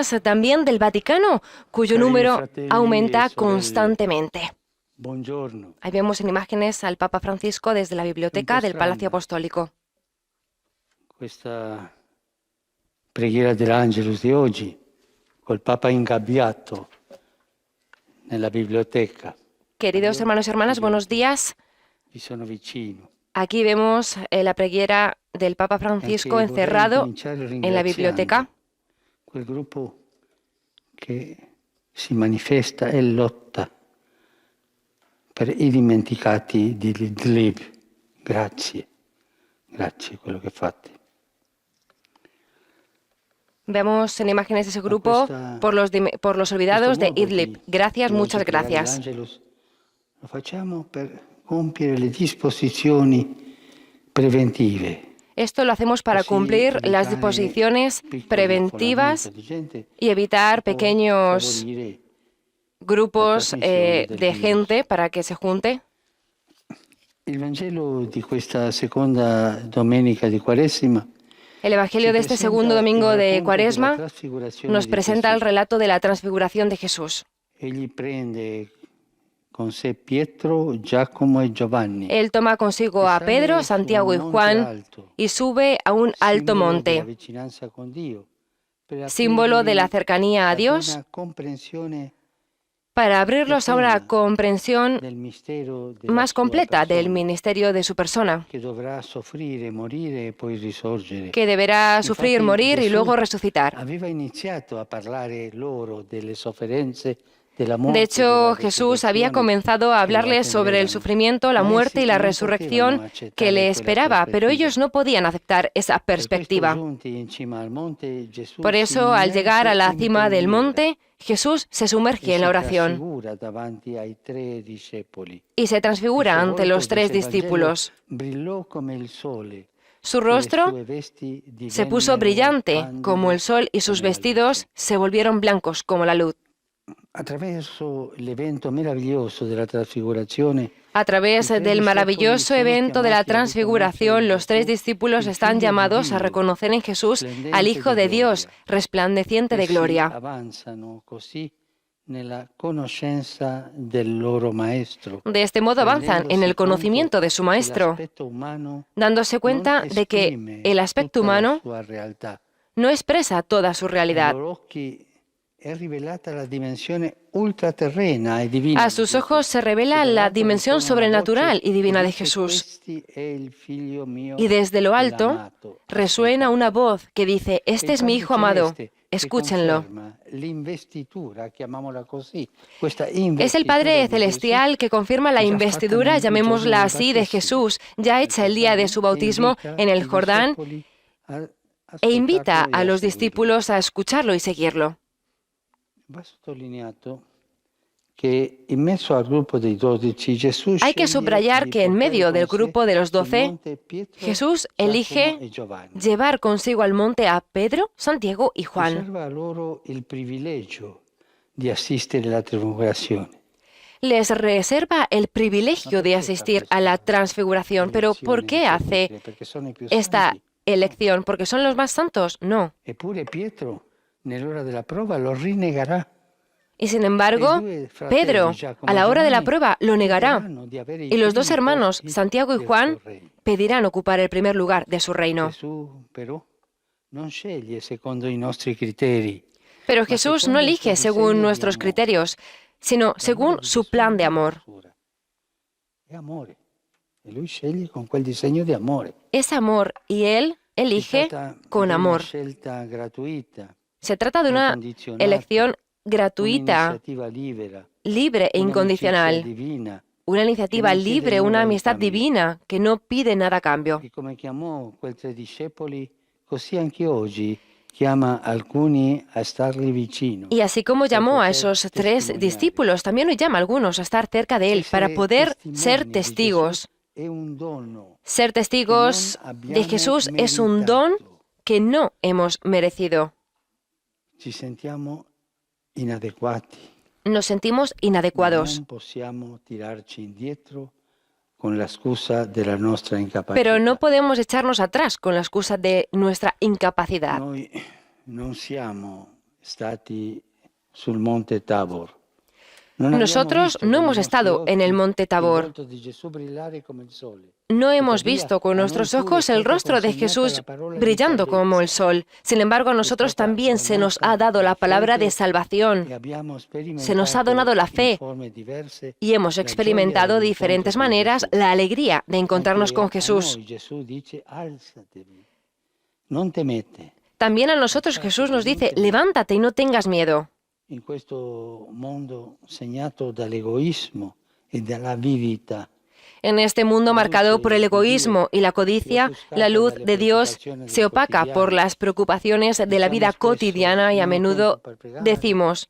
hermanas también del Vaticano, cuyo número aumenta constantemente. Buongiorno. Ahí vemos en imágenes al Papa Francisco desde la biblioteca del Palacio Apostólico. Questa preghiera dell'Angelus di oggi, col Papa ingabbiato nella biblioteca. Queridos hermanos y hermanas, buenos días. Vi sono vicino. Aquí vemos la preghiera del Papa Francisco Anche vorrei encerrado incominciare en la biblioteca. quel gruppo che si manifesta e lotta per i dimenticati di Idlib. Grazie, grazie quello che fate. Vemos en imágenes ese grupo por los olvidados de Idlib. Gracias, muchas gracias. Lo facciamo per compiere le disposizioni preventive. Esto lo hacemos para cumplir las disposiciones preventivas y evitar pequeños grupos de gente para que se junte. Il Vangelo di questa seconda domenica di Quaresima. El Evangelio de este segundo domingo de Cuaresma nos presenta el relato de la transfiguración de Jesús. Egli prende con sé Pietro, Giacomo e Giovanni. Él toma consigo a Pedro, Santiago y Juan y sube a un alto monte, símbolo de la cercanía a Dios, para abrirlos a una comprensión más completa del ministerio de su persona, que deberá sufrir, morir y luego resucitar. De hecho, Jesús había comenzado a hablarles sobre el sufrimiento, la muerte y la resurrección que le esperaba, pero ellos no podían aceptar esa perspectiva. Por eso, al llegar a la cima del monte, Jesús se sumerge en la oración y se transfigura ante los tres discípulos. Su rostro se puso brillante como el sol y sus vestidos se volvieron blancos como la luz. A través del maravilloso evento de la transfiguración, los tres discípulos están llamados a reconocer en Jesús al Hijo de Dios, resplandeciente de gloria. De este modo avanzan en el conocimiento de su Maestro, dándose cuenta de que el aspecto humano no expresa toda su realidad. A sus ojos se revela la dimensión sobrenatural y divina de Jesús. Y desde lo alto resuena una voz que dice: "Este es mi Hijo amado, escúchenlo". Es el Padre Celestial que confirma la investidura, llamémosla así, de Jesús, ya hecha el día de su bautismo en el Jordán, e invita a los discípulos a escucharlo y seguirlo. Hay que subrayar que en medio del grupo de los 12, Jesús elige llevar consigo al monte a Pedro, Santiago y Juan. Les reserva el privilegio de asistir a la transfiguración. ¿Pero por qué hace esta elección? ¿Porque son los más santos? No. Y sin embargo, Pedro, a la hora de la prueba, lo negará. Y los dos hermanos, Santiago y Juan, pedirán ocupar el primer lugar de su reino. Pero Jesús no elige según nuestros criterios, sino según su plan de amor. Es amor y Él elige con amor. Se trata de una elección gratuita, libre e incondicional. Una iniciativa libre, una amistad divina que no pide nada a cambio. Y así como llamó a esos tres discípulos, también nos llama a algunos a estar cerca de Él para poder ser testigos. Ser testigos de Jesús es un don que no hemos merecido. Nos sentimos inadecuados. Pero no podemos echarnos atrás con la excusa de nuestra incapacidad. stati sul monte Tabor. Nosotros no hemos estado en el monte Tabor. No hemos visto con nuestros ojos el rostro de Jesús brillando como el sol. Sin embargo, a nosotros también se nos ha dado la palabra de salvación. Se nos ha donado la fe y hemos experimentado de diferentes maneras la alegría de encontrarnos con Jesús. También a nosotros Jesús nos dice, levántate y no tengas miedo. En este mundo segnato dall'egoismo e dalla vività. En este mundo marcado por el egoísmo y la codicia, la luz de Dios se opaca por las preocupaciones de la vida cotidiana y a menudo decimos,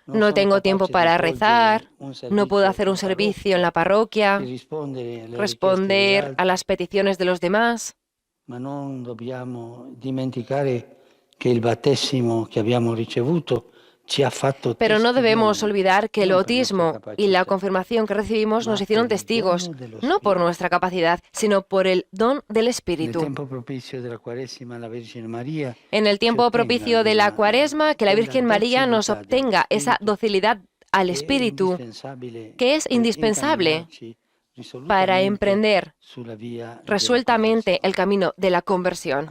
no tengo tiempo para rezar, no puedo hacer un servicio en la parroquia, responder a las peticiones de los demás. Ma non dobbiamo dimenticare che il battesimo che abbiamo ricevuto. Pero no debemos olvidar que el bautismo y la confirmación que recibimos nos hicieron testigos, no por nuestra capacidad, sino por el don del Espíritu. En el tiempo propicio de la Cuaresma, que la Virgen María nos obtenga esa docilidad al Espíritu, que es indispensable para emprender resueltamente el camino de la conversión.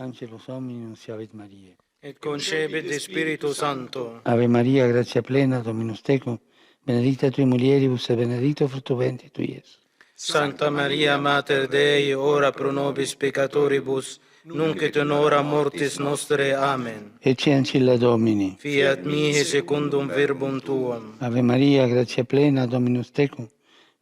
Et concepit Spiritu Santo. Ave Maria, gratia plena, Dominus tecum, benedicta tui mulieribus, e benedictus fructus ventris tui, Iesus. Santa Maria, Mater Dei, ora pro nobis peccatoribus, nunc et in hora mortis nostre. Amen. Ecce ancilla Domini. Fiat mihi secundum verbum tuum. Ave Maria, gratia plena, Dominus tecum,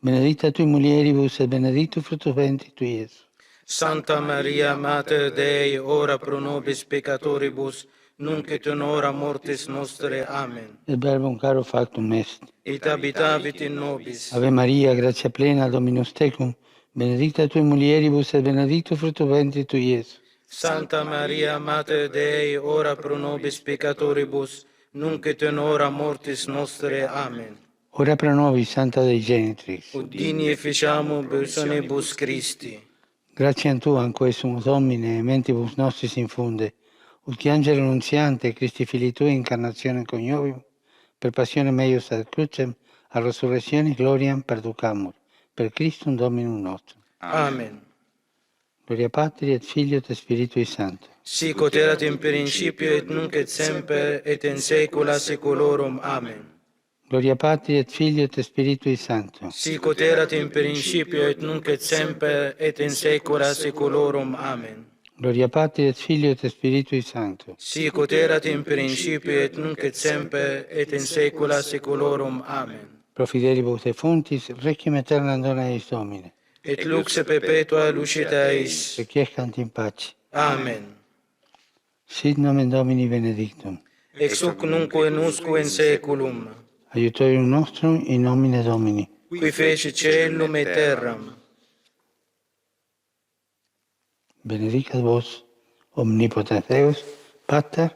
benedicta tui mulieribus, e benedictus fructus ventris tui, Iesus. Santa Maria, Mater Dei, ora pro nobis peccatoribus, nunc et in hora mortis nostre. Amen. Il verbum caro factum est. Et habitavit in nobis. Ave Maria, gratia plena, Dominus tecum, benedicta tui mulieribus, et benedictus fructus ventris tui, Iesus. Santa Maria, Mater Dei, ora pro nobis peccatoribus, nunc et in hora mortis nostre. Amen. Ora pro nobis, Santa Dei Genitrix. Udini e ficiamo personibus Christi. Grazie a Tu, anque sumus Domine, mentibus nostris infunde, ut che angelo nunziante, Christi Filii Tui, incarnazione coniovium, per passione meius ad crucem, a resurrezione gloriam perducamur, per Christum Dominum nostrum. Amen. Gloria Patri et Filio et Spiritui Sancto. Sic ut erat in principio et nunc et semper et in saecula saeculorum. Amen. Gloria Patri et Filio et Spiritui Sancto. Sic ut erat in principio et nunc et semper et in saecula saeculorum. Amen. Gloria Patri et Filio et Spiritui Sancto. Sic ut erat in principio et nunc et semper et in saecula saeculorum. Amen. Pro fidelibus defunctis, requiem aeternam dona eis Domine. Et lux perpetua lucida eis. Requiescant in pace. Amen. Sit nomen Domini benedictum. Ex hoc nunc in usque in saeculum. Aiutorium nostrum in nomine Domini. Qui fece caelum et terram. Benedicat vos, omnipotens Deus, Pater,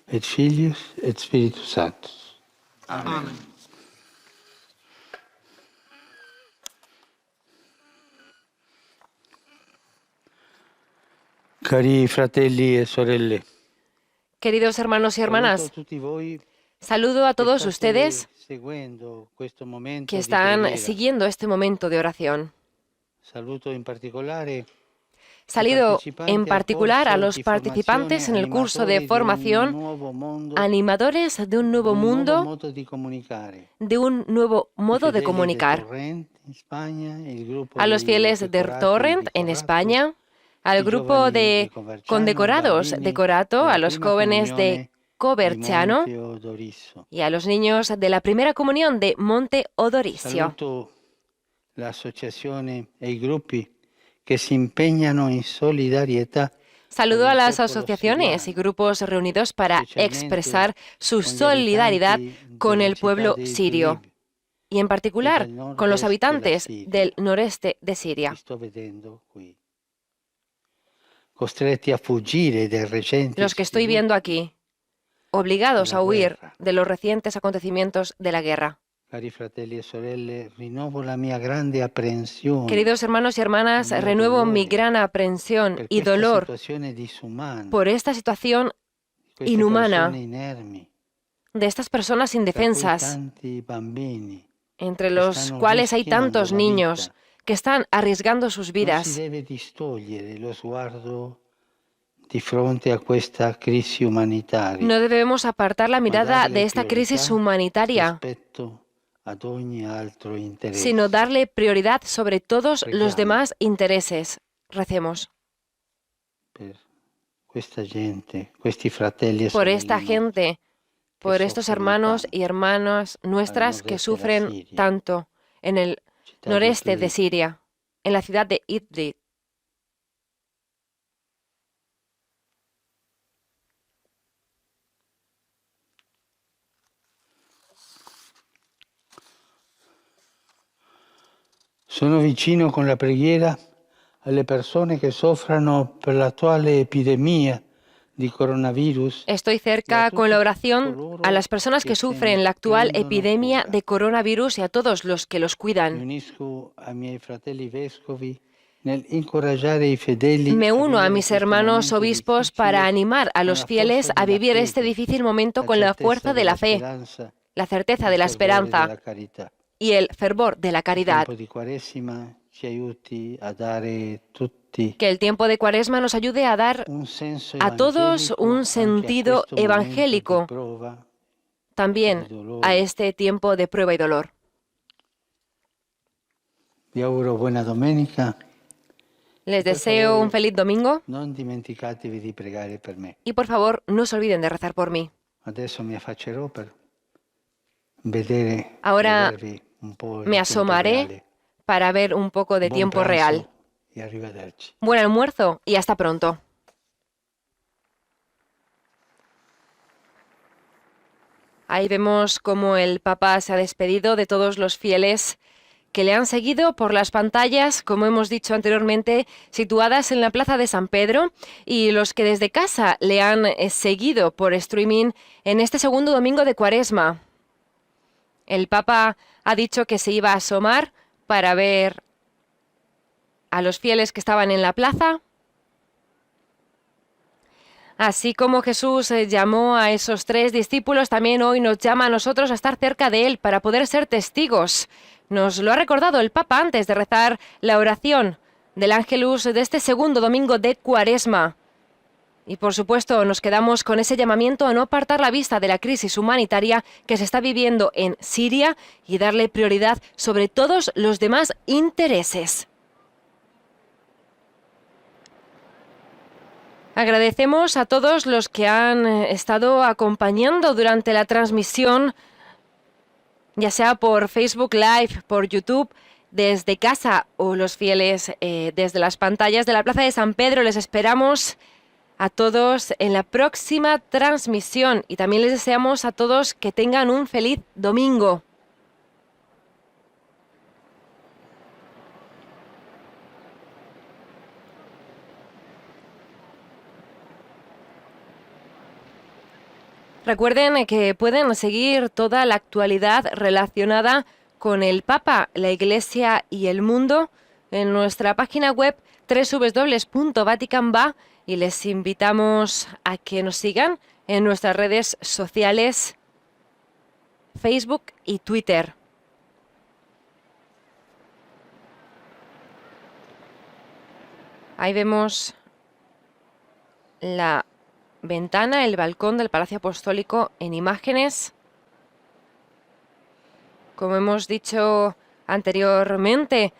et Filius, et Spiritus Sanctus. Amen. Cari fratelli e sorelle, Queridos hermanos y hermanas, saludo a todos ustedes que están siguiendo este momento de oración. Saludo en particular a los participantes en el curso de formación, animadores de un nuevo mundo, de un nuevo modo de comunicar. A los fieles de Torrent en España, al grupo de condecorados de Corato, a los jóvenes de Coverciano y a los niños de la primera comunión de Monte Odorisio. La asociazione e i gruppi che si impegnano in solidarietà. Saludo a las asociaciones y grupos reunidos para expresar su solidaridad con el pueblo sirio y en particular con los habitantes del noreste de Siria. Los que estoy viendo aquí, obligados a huir de los recientes acontecimientos de la guerra. Queridos hermanos y hermanas, renuevo mi gran aprensión y dolor por esta situación inhumana de estas personas indefensas, entre los cuales hay tantos niños que están arriesgando sus vidas. No debemos apartar la mirada de esta crisis humanitaria, sino darle prioridad sobre todos los demás intereses. Recemos por esta gente, por estos hermanos y hermanas nuestras que sufren tanto en el noreste de Siria, en la ciudad de Idlib. Sono vicino con la preghiera alle persone che soffrono per l'attuale epidemia di coronavirus. Estoy cerca con la oración a las personas que sufren la actual epidemia de coronavirus y a todos los que los cuidan. Me uno a mis hermanos obispos para animar a los fieles a vivir este difícil momento con la fuerza de la fe, la certeza de la esperanza y el fervor de la caridad. Que el tiempo de Cuaresma nos ayude a dar a todos un sentido evangélico, también a este tiempo de prueba y dolor. Vi auguro buena domenica. Les deseo un feliz domingo. Non dimenticatevi di pregare per me. Y por favor, no se olviden de rezar por mí. Adesso mi affaccerò per vedere. Ahora me asomaré para ver un poco de tiempo real. Buen almuerzo y hasta pronto. Ahí vemos cómo el Papa se ha despedido de todos los fieles que le han seguido por las pantallas, como hemos dicho anteriormente, situadas en la Plaza de San Pedro, y los que desde casa le han seguido por streaming en este segundo domingo de Cuaresma. El Papa ha dicho que se iba a asomar para ver a los fieles que estaban en la plaza. Así como Jesús llamó a esos 3 discípulos, también hoy nos llama a nosotros a estar cerca de Él para poder ser testigos. Nos lo ha recordado el Papa antes de rezar la oración del Ángelus de este segundo domingo de Cuaresma. Y por supuesto nos quedamos con ese llamamiento a no apartar la vista de la crisis humanitaria que se está viviendo en Siria y darle prioridad sobre todos los demás intereses. Agradecemos a todos los que han estado acompañando durante la transmisión, ya sea por Facebook Live, por YouTube, desde casa o los fieles desde las pantallas de la Plaza de San Pedro. Les esperamos a todos en la próxima transmisión y también les deseamos a todos que tengan un feliz domingo. Recuerden que pueden seguir toda la actualidad relacionada con el Papa, la Iglesia y el mundo en nuestra página web www.vatican.va y les invitamos a que nos sigan en nuestras redes sociales, Facebook y Twitter. Ahí vemos la ventana, el balcón del Palacio Apostólico en imágenes. Como hemos dicho anteriormente,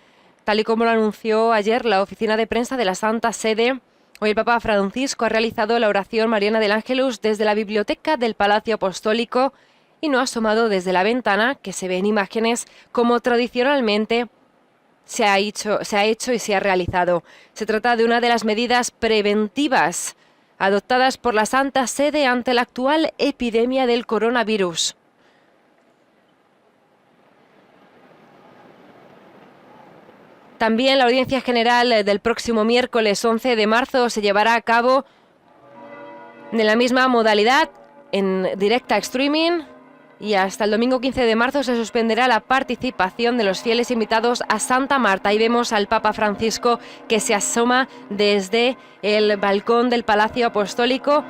tal y como lo anunció ayer la oficina de prensa de la Santa Sede, hoy el Papa Francisco ha realizado la oración mariana del Ángelus desde la biblioteca del Palacio Apostólico y no ha asomado desde la ventana que se ve en imágenes como tradicionalmente se ha hecho y se ha realizado. Se trata de una de las medidas preventivas adoptadas por la Santa Sede ante la actual epidemia del coronavirus. También la audiencia general del próximo miércoles 11 de marzo se llevará a cabo de la misma modalidad, en directa streaming, y hasta el domingo 15 de marzo se suspenderá la participación de los fieles invitados a Santa Marta. Ahí vemos al Papa Francisco que se asoma desde el balcón del Palacio Apostólico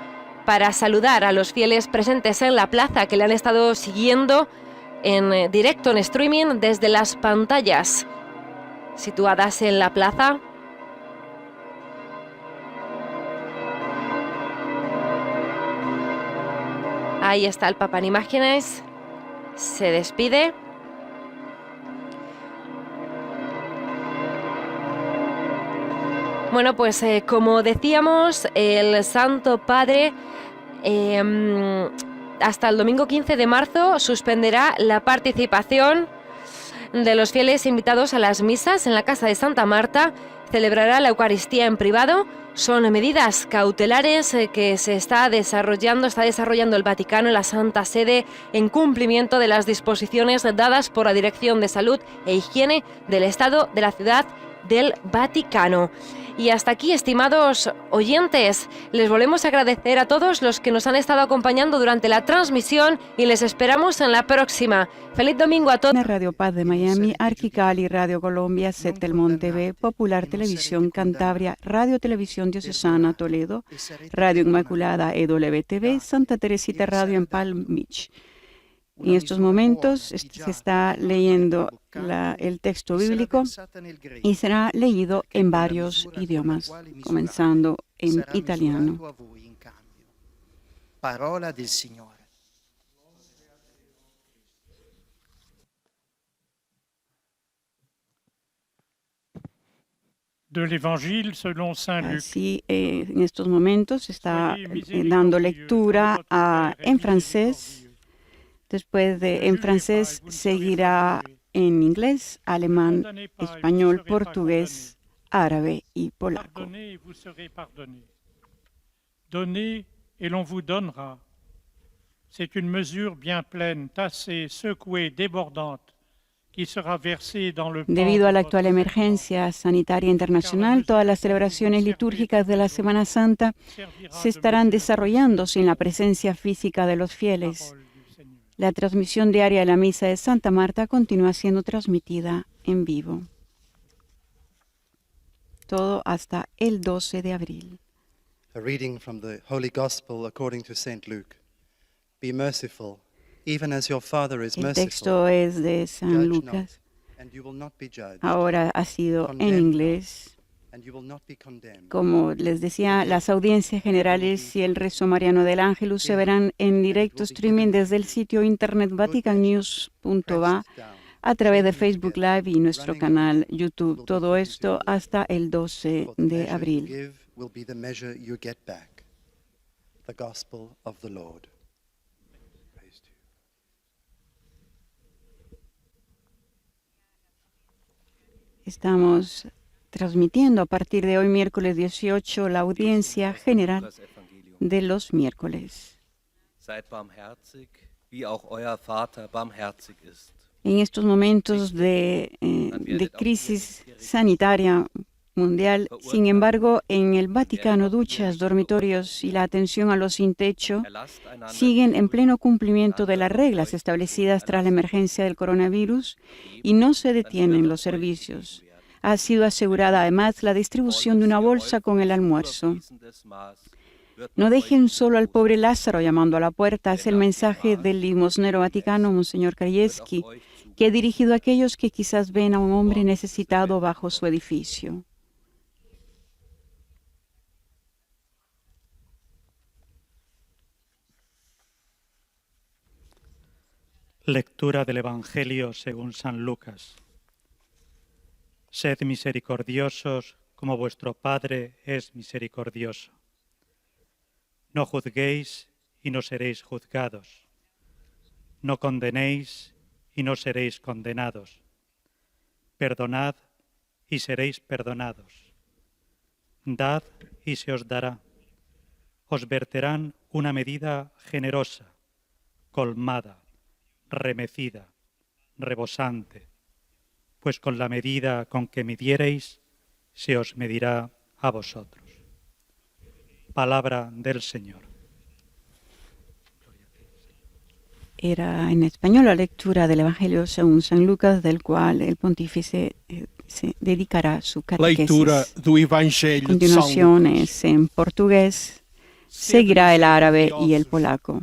para saludar a los fieles presentes en la plaza que le han estado siguiendo en directo, en streaming, desde las pantallas situadas en la plaza. Ahí está el Papa en imágenes, se despide. Bueno, pues como decíamos, el Santo Padre hasta el domingo 15 de marzo suspenderá la participación de los fieles invitados a las misas en la Casa de Santa Marta. Celebrará la Eucaristía en privado. Son medidas cautelares que está desarrollando el Vaticano en la Santa Sede en cumplimiento de las disposiciones dadas por la Dirección de Salud e Higiene del Estado de la Ciudad del Vaticano. Y hasta aquí, estimados oyentes, les volvemos a agradecer a todos los que nos han estado acompañando durante la transmisión y les esperamos en la próxima. ¡Feliz domingo a todos! Radio Paz de Miami, Arquicali, Radio Colombia, Setelmont TV, Popular Televisión Cantabria, Radio Televisión Diocesana Toledo, Radio Inmaculada EWTV, Santa Teresita Radio en Palm Beach. En estos momentos se está leyendo el texto bíblico y será leído en varios idiomas, comenzando en italiano. Parola del Signore. Así, en estos momentos se está dando lectura en francés. Después en francés seguirá en inglés, alemán, español, portugués, árabe y polaco. Donnez et l'on vous donnera. C'est une mesure bien pleine, tassée, secouée, débordante, qui sera versée dans le. Debido a la actual emergencia sanitaria internacional, todas las celebraciones litúrgicas de la Semana Santa se estarán desarrollando sin la presencia física de los fieles. La transmisión diaria de la Misa de Santa Marta continúa siendo transmitida en vivo. Todo hasta el 12 de abril. A reading from the Holy Gospel according to Saint Luke. Be merciful, even as your Father is merciful. El texto es de San Lucas. Ahora ha sido en inglés. Como les decía, las audiencias generales y el rezo mariano del Ángelus se verán en directo streaming desde el sitio internet vaticannews.va a través de Facebook Live y nuestro canal YouTube. Todo esto hasta el 12 de abril. Estamos transmitiendo a partir de hoy, miércoles 18, la audiencia general de los miércoles. En estos momentos de crisis sanitaria mundial, sin embargo, en el Vaticano, duchas, dormitorios y la atención a los sin techo siguen en pleno cumplimiento de las reglas establecidas tras la emergencia del coronavirus y no se detienen los servicios. Ha sido asegurada además la distribución de una bolsa con el almuerzo. No dejen solo al pobre Lázaro llamando a la puerta, es el mensaje del limosnero vaticano, Monseñor Krajewski, que ha dirigido a aquellos que quizás ven a un hombre necesitado bajo su edificio. Lectura del Evangelio según San Lucas. Sed misericordiosos como vuestro Padre es misericordioso. No juzguéis y no seréis juzgados. No condenéis y no seréis condenados. Perdonad y seréis perdonados. Dad y se os dará. Os verterán una medida generosa, colmada, remecida, rebosante, pues con la medida con que midiereis, se os medirá a vosotros. Palabra del Señor. Era en español la lectura del Evangelio según San Lucas, del cual el pontífice se dedicará su catequesis. Leitura do Evangelho A continuación es en portugués seguirá el árabe y el polaco.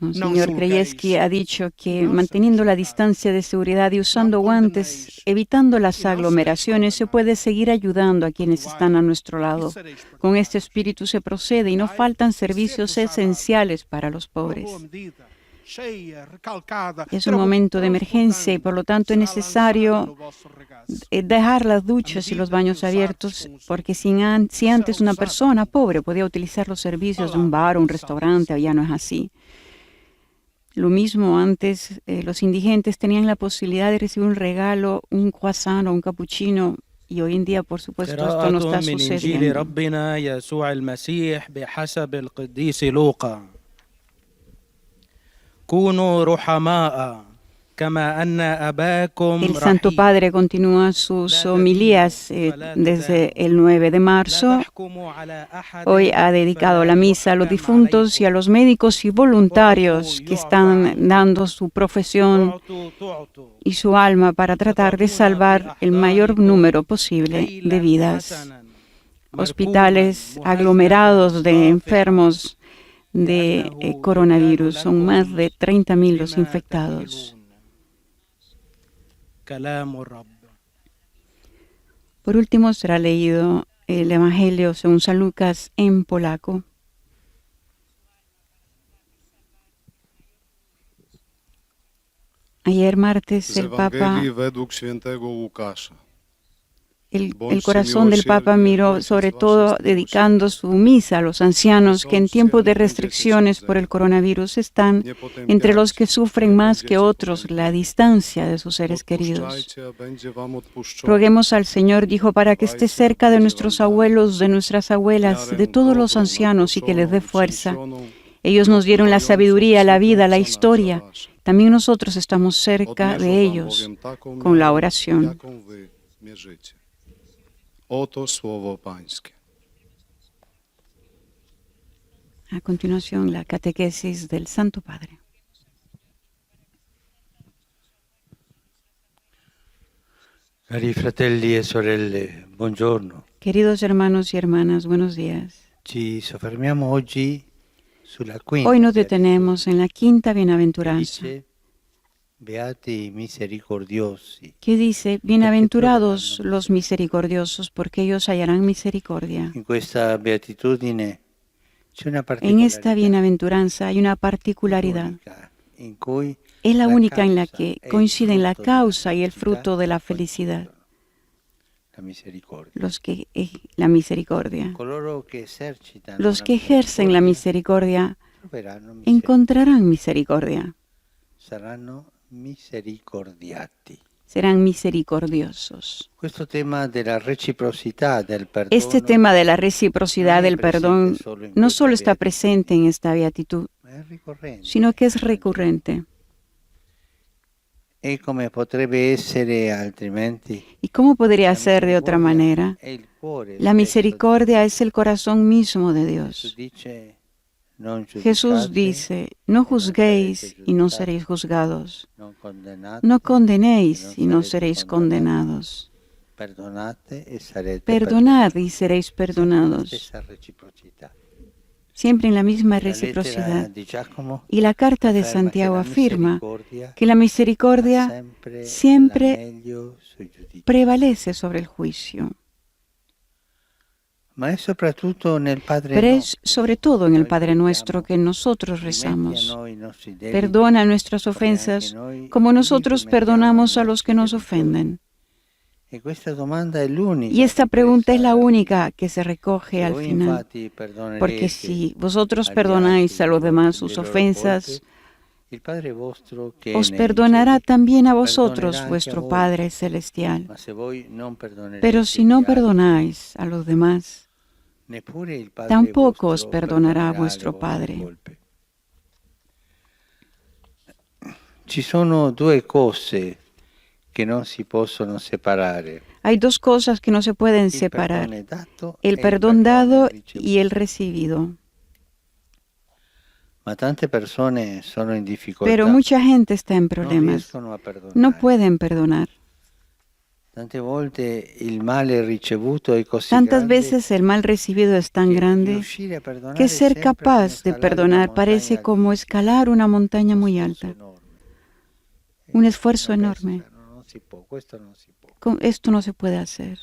Monseñor Krajewski ha dicho que manteniendo la distancia de seguridad y usando guantes, evitando las aglomeraciones, se puede seguir ayudando a quienes están a nuestro lado. Con este espíritu se procede y no faltan servicios esenciales para los pobres. Es un momento de emergencia y por lo tanto es necesario dejar las duchas y los baños abiertos, porque si antes una persona pobre podía utilizar los servicios de un bar o un restaurante, ya no es así. Lo mismo antes, los indigentes tenían la posibilidad de recibir un regalo, un croissant o un cappuccino, y hoy en día, por supuesto, esto no está sucediendo. El Santo Padre continúa sus homilías desde el 9 de marzo. Hoy ha dedicado la misa a los difuntos y a los médicos y voluntarios que están dando su profesión y su alma para tratar de salvar el mayor número posible de vidas. Hospitales aglomerados de enfermos de coronavirus, son más de 30.000 los infectados. Por último será leído el Evangelio según San Lucas en polaco. Ayer martes el Papa, el corazón del Papa miró sobre todo dedicando su misa a los ancianos que en tiempos de restricciones por el coronavirus están entre los que sufren más que otros la distancia de sus seres queridos. Roguemos al Señor, dijo, para que esté cerca de nuestros abuelos, de nuestras abuelas, de todos los ancianos y que les dé fuerza. Ellos nos dieron la sabiduría, la vida, la historia. También nosotros estamos cerca de ellos con la oración. A continuación, la catequesis del Santo Padre. Cari fratelli e sorelle, buongiorno. Queridos hermanos y hermanas, buenos días. Ci soffermiamo oggi sulla quinta. Hoy nos detenemos en la quinta bienaventuranza. Beati misericordiosi. Que dice, bienaventurados los misericordiosos, porque ellos hallarán misericordia. En esta bienaventuranza hay una particularidad. Es la única en la que coinciden la causa y el fruto de la felicidad. La misericordia. Los que ejercen la misericordia encontrarán misericordia. Serán misericordiosos. Este tema de la reciprocidad del perdón no solo está presente en esta beatitud, sino que es recurrente. ¿Y cómo podría ser de otra manera? La misericordia es el corazón mismo de Dios. Jesús dice, no juzguéis y no seréis juzgados. No condenéis y no seréis condenados. Perdonad y seréis perdonados. Siempre en la misma reciprocidad. Y la carta de Santiago afirma que la misericordia siempre prevalece sobre el juicio. Pero es sobre todo en el Padre Nuestro que nosotros rezamos. Perdona nuestras ofensas como nosotros perdonamos a los que nos ofenden. Y esta pregunta es la única que se recoge al final. Porque si vosotros perdonáis a los demás sus ofensas, os perdonará también a vosotros vuestro Padre Celestial. Pero si no perdonáis a los demás, tampoco os perdonará vuestro Padre. Ci sono due cose que no si possono separare. Hay dos cosas que no se pueden separar: el perdón dado y el recibido. Pero mucha gente está en problemas. No pueden perdonar. Tantas veces el mal recibido es tan grande que ser capaz de perdonar parece como escalar una montaña muy alta. Un esfuerzo enorme. Esto no se puede hacer.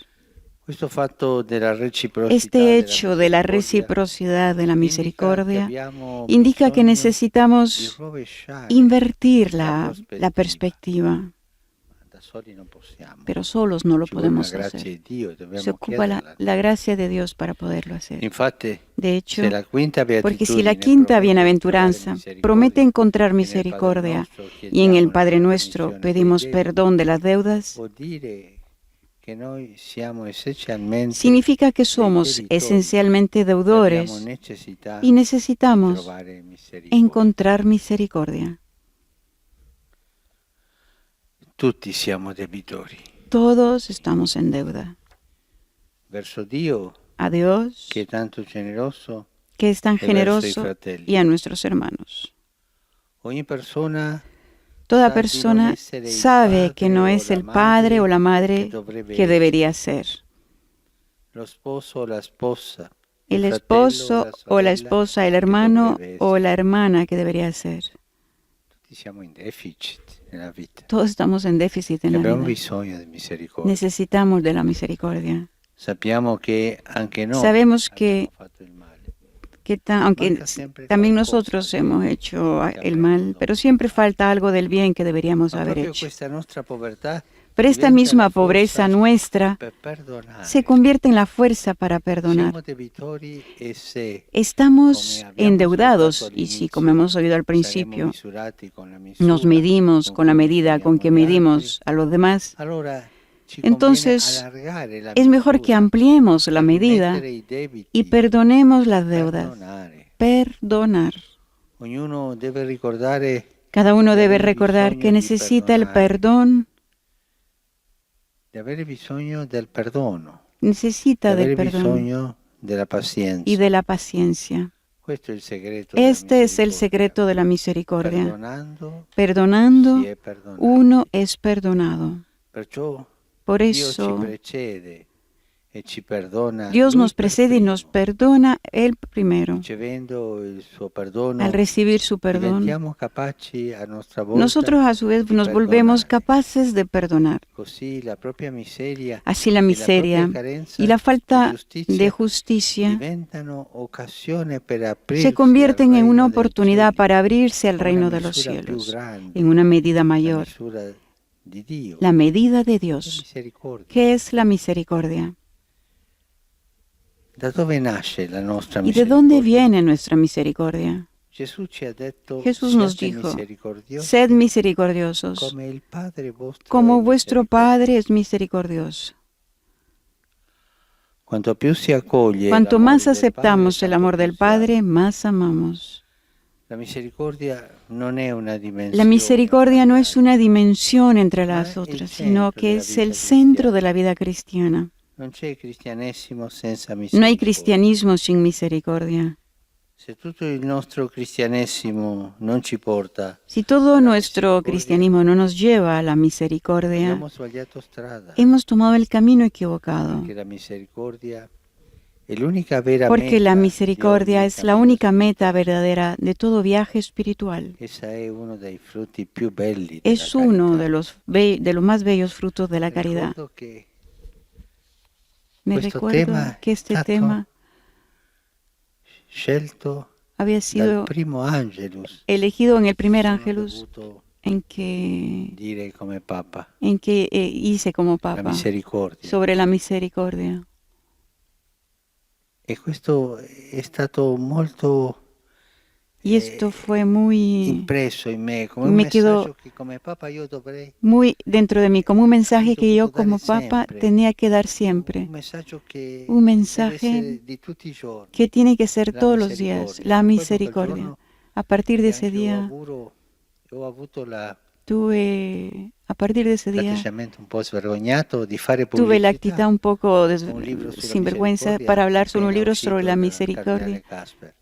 Este hecho de la reciprocidad de la misericordia indica que necesitamos invertir la perspectiva, pero solos no lo podemos hacer. Se ocupa la gracia de Dios para poderlo hacer. De hecho, porque si la quinta bienaventuranza promete encontrar misericordia y en el Padre Nuestro pedimos perdón de las deudas, significa que somos esencialmente deudores y necesitamos encontrar misericordia. Todos estamos en deuda. A Dios, que es tan generoso, y a nuestros hermanos. Toda persona sabe que no es el padre o la madre que debería ser. El esposo o la esposa, el hermano o la hermana que debería ser. Todos estamos en déficit en la vida. Necesitamos de la misericordia. Sabemos que aunque también nosotros hemos hecho el mal, pero siempre falta algo del bien que deberíamos haber hecho. Pero esta misma pobreza nuestra se convierte en la fuerza para perdonar. Estamos endeudados y si, como hemos oído al principio, nos medimos con la medida con que medimos a los demás, entonces es mejor que ampliemos la medida y perdonemos las deudas. Perdonar. Cada uno debe recordar que necesita el perdón. Necesita del perdón y de la paciencia. Este es el secreto de la misericordia. Perdonando, uno es perdonado. Por eso, Dios nos precede y nos perdona Él primero. Al recibir su perdón, nosotros a su vez nos volvemos capaces de perdonar. Así la miseria y la falta de justicia se convierten en una oportunidad para abrirse al reino de los cielos, en una medida mayor. La medida de Dios, que es la misericordia. ¿Y de dónde viene nuestra misericordia? Jesús nos dijo, sed misericordiosos, como vuestro Padre es misericordioso. Cuanto más aceptamos el amor del Padre, más amamos. La misericordia no es una dimensión entre las otras, sino que es el centro de la vida cristiana. No hay cristianismo sin misericordia. Si todo nuestro cristianismo no nos lleva a la misericordia, hemos tomado el camino equivocado. Porque la misericordia es la única meta verdadera de todo viaje espiritual. Es uno de los más bellos frutos de la caridad. Me recuerdo que este tema había sido elegido en el primer Ángelus en que hice como Papa sobre la misericordia. Y esto fue muy, me quedó muy dentro de mí, como un mensaje que yo como Papa tenía que dar siempre. Un mensaje que tiene que ser todos los días, la misericordia. A partir de ese día, tuve la actitud un poco sinvergüenza para hablar sobre un libro sobre la misericordia,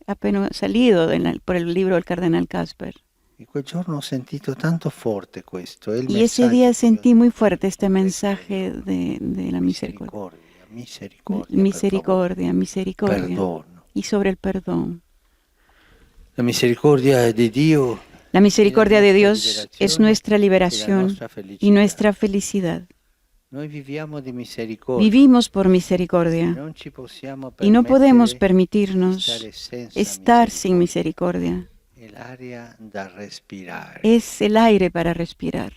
apenas salido por el libro del cardenal Casper. Y ese día sentí muy fuerte este mensaje de la misericordia. Misericordia, misericordia. Y sobre el perdón. La misericordia de Dios es nuestra liberación y nuestra felicidad. Vivimos por misericordia y no podemos permitirnos estar sin misericordia. Es el aire para respirar.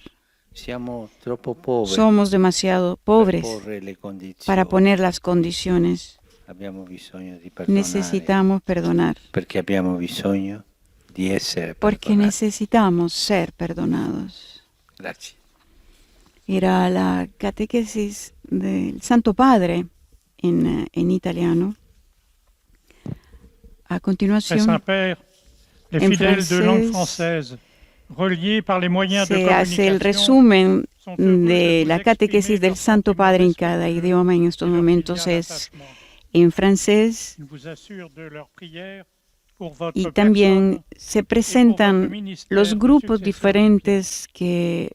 Somos demasiado pobres para poner las condiciones. Necesitamos perdonar. Porque necesitamos ser perdonados. Era la catequesis del Santo Padre en italiano. A continuación, en francés, se hace el resumen de la catequesis del Santo Padre en cada idioma. En estos momentos es en francés. Y también se presentan los grupos diferentes que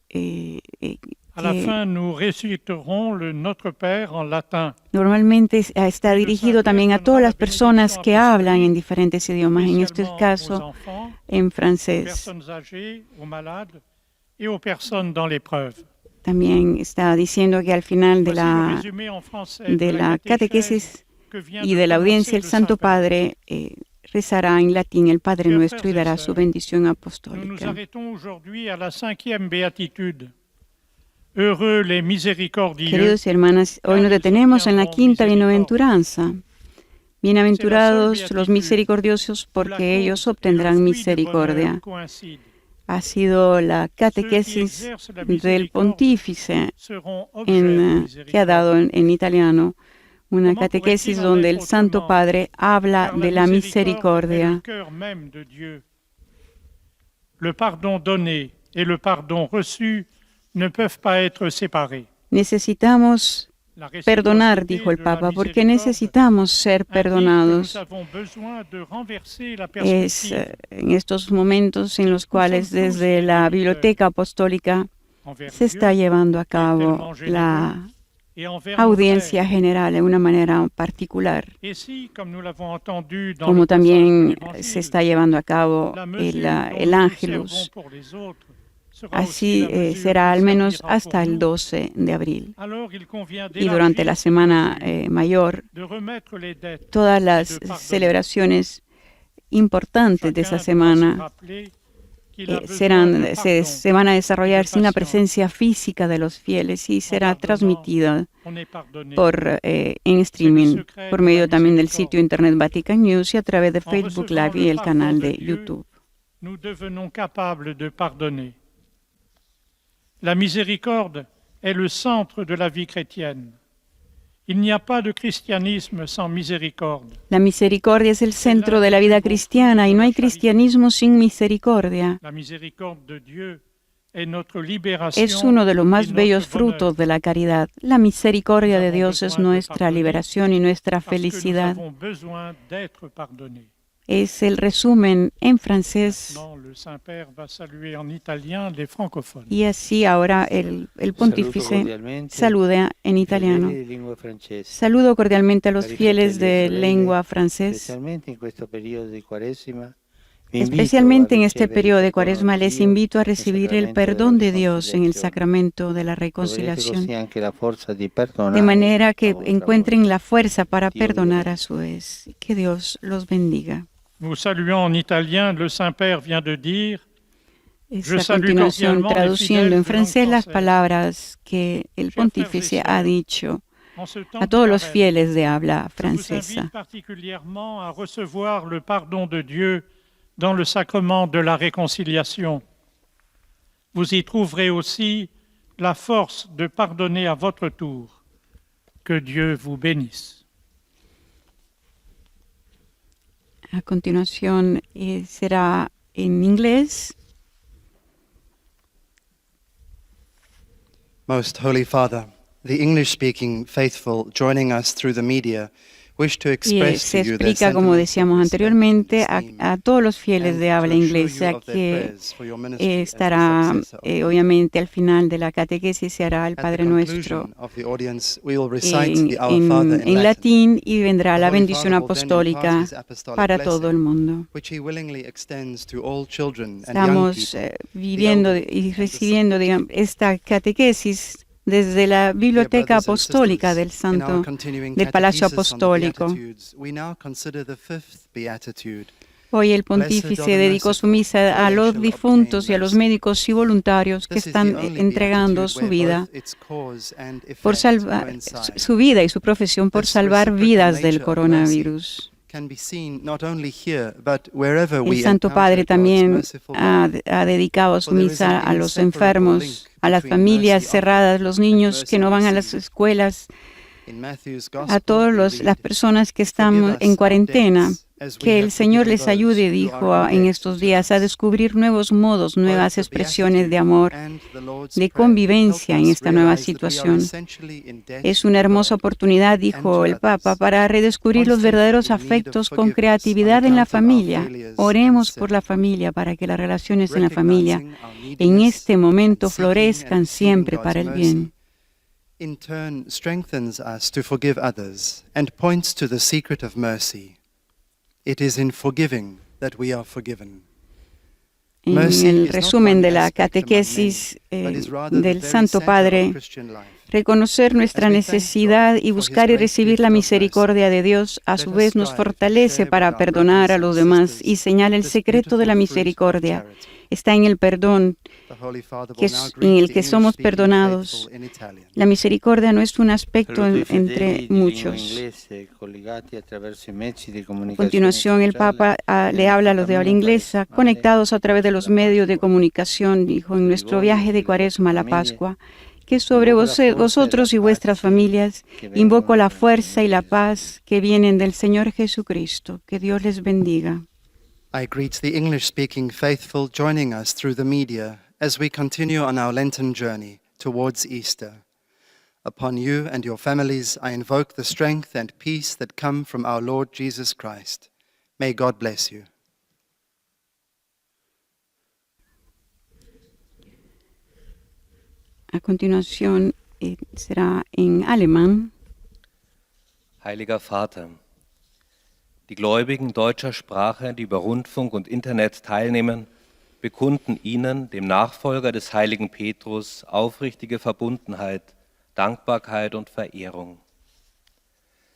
normalmente está dirigido también a todas las personas que hablan en diferentes idiomas, en este caso en francés. También está diciendo que al final de la catequesis y de la audiencia el Santo Padre rezará en latín el Padre Nuestro y dará su bendición apostólica. Queridos hermanos, hoy nos detenemos en la quinta bienaventuranza. Bienaventurados los misericordiosos, porque ellos obtendrán misericordia. Ha sido la catequesis del pontífice que ha dado en italiano. Una catequesis donde el Santo Padre habla de la misericordia. Necesitamos perdonar, dijo el Papa, porque necesitamos ser perdonados. Es en estos momentos en los cuales desde la Biblioteca Apostólica se está llevando a cabo la audiencia general de una manera particular, como también se está llevando a cabo el Ángelus. Así será al menos hasta el 12 de abril. Y durante la Semana Mayor, todas las celebraciones importantes de esa semana se van a desarrollar sin la presencia física de los fieles y será transmitida en streaming por medio también del sitio internet Vatican News y a través de Facebook Live y el canal de YouTube. La miséricorde est le centre de la vie chrétienne. Il n'y a pas de christianisme sans miséricorde. La misericordia es el centro de la vida cristiana y no hay cristianismo sin misericordia. La miséricorde de Dieu est notre libération. Es uno de los más bellos frutos de la caridad. La misericordia de Dios es nuestra liberación y nuestra felicidad. Es el resumen en francés. Y así ahora el pontífice saluda en italiano. Saludo cordialmente a los fieles de lengua francesa. Especialmente en este periodo de Cuaresma les invito a recibir el perdón de Dios en el sacramento de la reconciliación, de manera que encuentren la fuerza para perdonar a su vez. Que Dios los bendiga. Nous saluons en italien, le Saint-Père vient de dire. A continuación, traduciendo en francés las palabras que el pontífice ha dicho a todos los fieles de habla francesa. Particulièrement à recevoir le pardon de Dieu dans le sacrement de la réconciliation. Vous y trouverez aussi la force de pardonner à votre tour. Que Dieu vous bénisse. A continuación será en inglés. Most Holy Father, the English-speaking faithful joining us through the media Y se explica, como decíamos anteriormente, a todos los fieles de habla inglesa que estará, obviamente, al final de la catequesis se hará el Padre Nuestro en latín y vendrá la bendición apostólica para todo el mundo. Estamos viviendo y recibiendo, digamos, esta catequesis desde la Biblioteca Apostólica del Palacio Apostólico. Hoy el pontífice dedicó su misa a los difuntos y a los médicos y voluntarios que están entregando su vida por salvar su vida y su profesión por salvar vidas del coronavirus. El Santo Padre también ha dedicado su misa a los enfermos, a las familias cerradas, los niños que no van a las escuelas, a todas las personas que están en cuarentena. Que el Señor les ayude, dijo en estos días, a descubrir nuevos modos, nuevas expresiones de amor, de convivencia en esta nueva situación. Es una hermosa oportunidad, dijo el Papa, para redescubrir los verdaderos afectos con creatividad en la familia. Oremos por la familia para que las relaciones en la familia en este momento florezcan siempre para el bien. In turn, strengthens us to forgive others and points to the secret of mercy. It is in forgiving that we are forgiven. En el resumen de la catequesis del Santo Padre, reconocer nuestra necesidad y buscar y recibir la misericordia de Dios a su vez nos fortalece para perdonar a los demás y señala el secreto de la misericordia. Está en el perdón, en el que somos perdonados. La misericordia no es un aspecto entre muchos. A continuación, el Papa le habla a los de habla inglesa, conectados a través de los medios de comunicación, dijo, en nuestro viaje de Cuaresma a la Pascua, que sobre vosotros y vuestras familias invoco la fuerza y la paz que vienen del Señor Jesucristo. Que Dios les bendiga. I greet the English-speaking faithful joining us through the media as we continue on our Lenten journey towards Easter. Upon you and your families, I invoke the strength and peace that come from our Lord Jesus Christ. May God bless you. A continuación será en alemán. Heiliger Vater, die Gläubigen deutscher Sprache, die über Rundfunk und Internet teilnehmen, bekunden Ihnen, dem Nachfolger des heiligen Petrus, aufrichtige Verbundenheit, Dankbarkeit und Verehrung.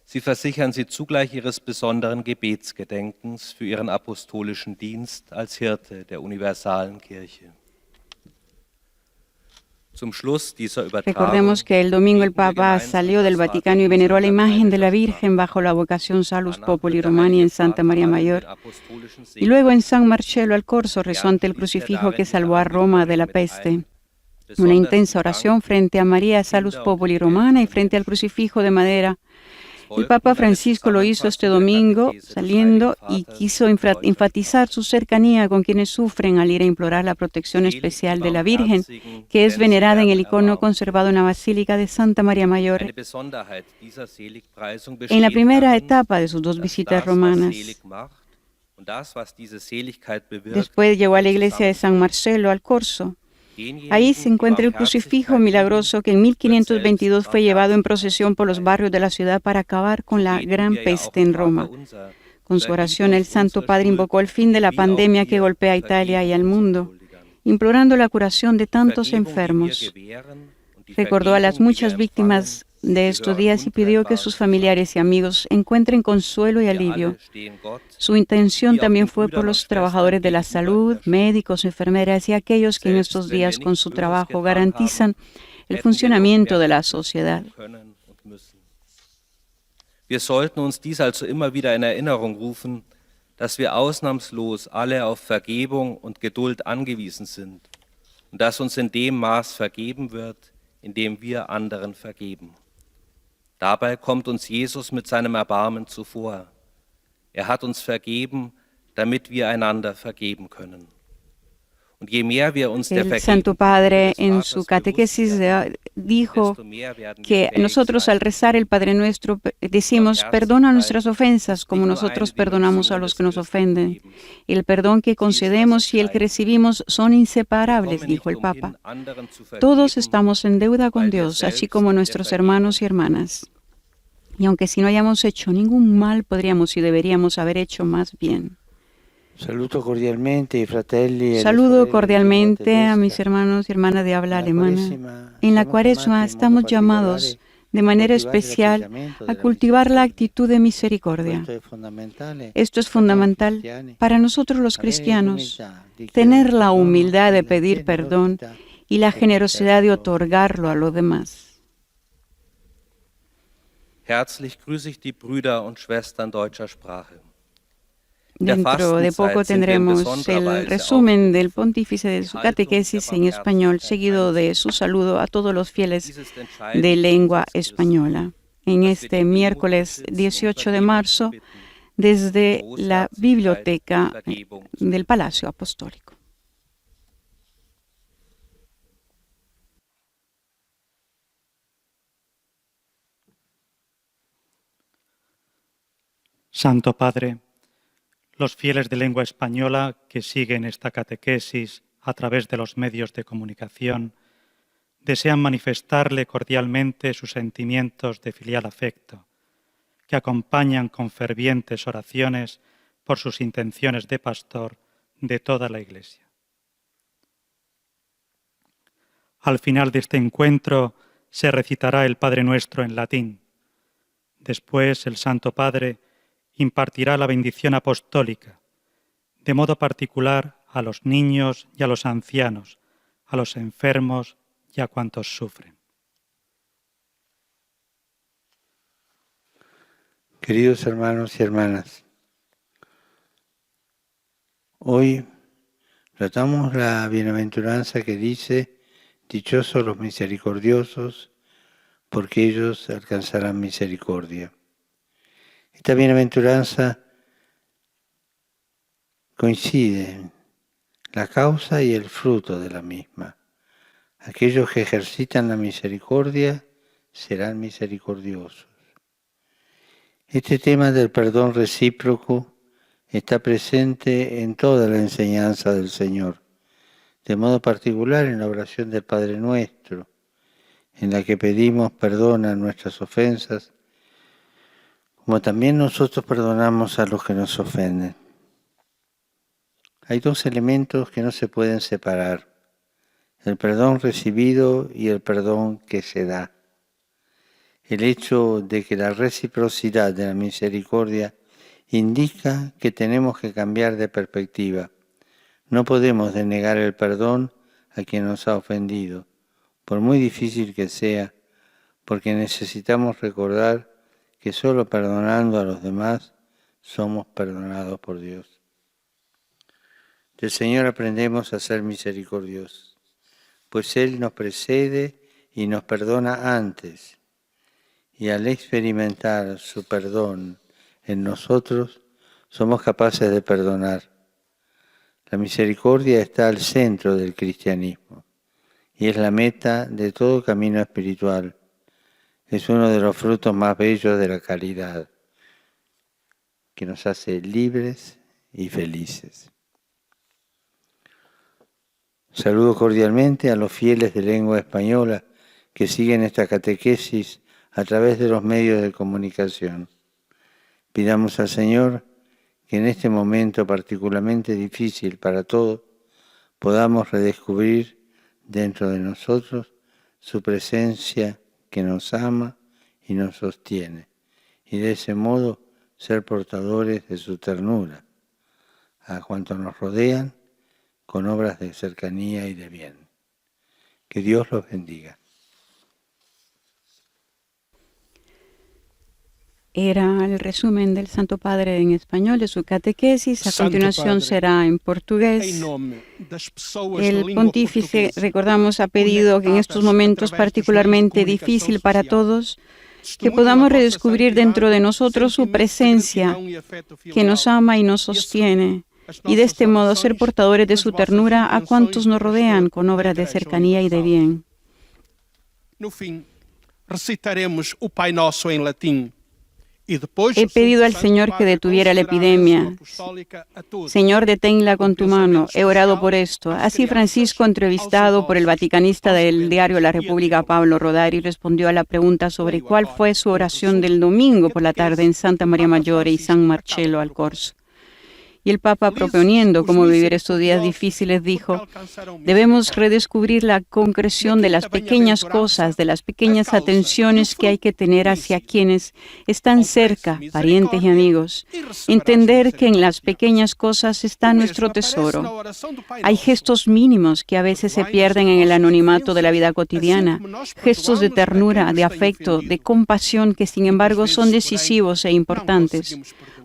Sie versichern Sie zugleich Ihres besonderen Gebetsgedenkens für Ihren apostolischen Dienst als Hirte der universalen Kirche. Recordemos que el domingo el Papa salió del Vaticano y veneró la imagen de la Virgen bajo la vocación Salus Populi Romani en Santa María Mayor. Y luego en San Marcello al Corso rezó ante el crucifijo que salvó a Roma de la peste. Una intensa oración frente a María Salus Populi Romana y frente al crucifijo de madera. El Papa Francisco lo hizo este domingo saliendo y quiso enfatizar su cercanía con quienes sufren al ir a implorar la protección especial de la Virgen, que es venerada en el icono conservado en la Basílica de Santa María Mayor. En la primera etapa de sus dos visitas romanas, después llegó a la iglesia de San Marcello al Corso. Ahí se encuentra el crucifijo milagroso que en 1522 fue llevado en procesión por los barrios de la ciudad para acabar con la gran peste en Roma. Con su oración, el Santo Padre invocó el fin de la pandemia que golpea a Italia y al mundo, implorando la curación de tantos enfermos. Recordó a las muchas víctimas de estos días y pidió que sus familiares y amigos encuentren consuelo y alivio. Su intención también fue por los trabajadores de la salud, médicos, enfermeras y aquellos que en estos días con su trabajo garantizan el funcionamiento de la sociedad. Wir sollten uns dies also immer wieder in Erinnerung rufen, dass wir ausnahmslos alle auf Vergebung und Geduld angewiesen sind und dass uns in dem Maß vergeben wird, in dem wir anderen vergeben. Dabei kommt uns Jesus mit seinem Erbarmen zuvor. Er hat uns vergeben, damit wir einander vergeben können. El Santo Padre en su catequesis dijo que nosotros al rezar el Padre Nuestro decimos, perdona nuestras ofensas como nosotros perdonamos a los que nos ofenden. El perdón que concedemos y el que recibimos son inseparables, dijo el Papa. Todos estamos en deuda con Dios, así como nuestros hermanos y hermanas. Y aunque si no hayamos hecho ningún mal, podríamos y deberíamos haber hecho más bien. Saludo cordialmente a mis hermanos y hermanas de habla alemana. En la Cuaresma estamos llamados de manera especial a cultivar la actitud de misericordia. Esto es fundamental para nosotros los cristianos, tener la humildad de pedir perdón y la generosidad de otorgarlo a los demás. Herzlich grüße ich die Brüder und Schwestern deutscher Sprache. Dentro de poco tendremos el resumen del pontífice de su catequesis en español, seguido de su saludo a todos los fieles de lengua española. En este miércoles 18 de marzo, desde la biblioteca del Palacio Apostólico. Santo Padre, los fieles de lengua española que siguen esta catequesis a través de los medios de comunicación desean manifestarle cordialmente sus sentimientos de filial afecto, que acompañan con fervientes oraciones por sus intenciones de pastor de toda la Iglesia. Al final de este encuentro se recitará el Padre Nuestro en latín. Después el Santo Padre impartirá la bendición apostólica, de modo particular a los niños y a los ancianos, a los enfermos y a cuantos sufren. Queridos hermanos y hermanas, hoy tratamos la bienaventuranza que dice: dichosos los misericordiosos, porque ellos alcanzarán misericordia. Esta bienaventuranza coincide la causa y el fruto de la misma. Aquellos que ejercitan la misericordia serán misericordiosos. Este tema del perdón recíproco está presente en toda la enseñanza del Señor, de modo particular en la oración del Padre Nuestro, en la que pedimos perdón a nuestras ofensas, como también nosotros perdonamos a los que nos ofenden. Hay dos elementos que no se pueden separar: el perdón recibido y el perdón que se da. El hecho de que la reciprocidad de la misericordia indica que tenemos que cambiar de perspectiva. No podemos denegar el perdón a quien nos ha ofendido, por muy difícil que sea, porque necesitamos recordar que solo perdonando a los demás somos perdonados por Dios. Del Señor aprendemos a ser misericordiosos, pues Él nos precede y nos perdona antes, y al experimentar su perdón en nosotros, somos capaces de perdonar. La misericordia está al centro del cristianismo y es la meta de todo camino espiritual. Es uno de los frutos más bellos de la caridad, que nos hace libres y felices. Saludo cordialmente a los fieles de lengua española que siguen esta catequesis a través de los medios de comunicación. Pidamos al Señor que en este momento particularmente difícil para todos, podamos redescubrir dentro de nosotros su presencia que nos ama y nos sostiene, y de ese modo ser portadores de su ternura a cuantos nos rodean con obras de cercanía y de bien. Que Dios los bendiga. Era el resumen del Santo Padre en español de su catequesis. A continuación será en portugués. El pontífice, recordamos, ha pedido que en estos momentos particularmente difícil para todos, que podamos redescubrir dentro de nosotros su presencia, que nos ama y nos sostiene, y de este modo ser portadores de su ternura a cuantos nos rodean con obras de cercanía y de bien. No fim, recitaremos o Pai Nosso em latim. He pedido al Señor que detuviera la epidemia. Señor, deténla con tu mano. He orado por esto. Así Francisco, entrevistado por el vaticanista del diario La República, Pablo Rodari, respondió a la pregunta sobre cuál fue su oración del domingo por la tarde en Santa María Maggiore y San Marcello al Corso. Y el Papa, proponiendo cómo vivir estos días difíciles, dijo: debemos redescubrir la concreción de las pequeñas cosas, de las pequeñas atenciones que hay que tener hacia quienes están cerca, parientes y amigos. Entender que en las pequeñas cosas está nuestro tesoro. Hay gestos mínimos que a veces se pierden en el anonimato de la vida cotidiana, gestos de ternura, de afecto, de compasión que sin embargo son decisivos e importantes.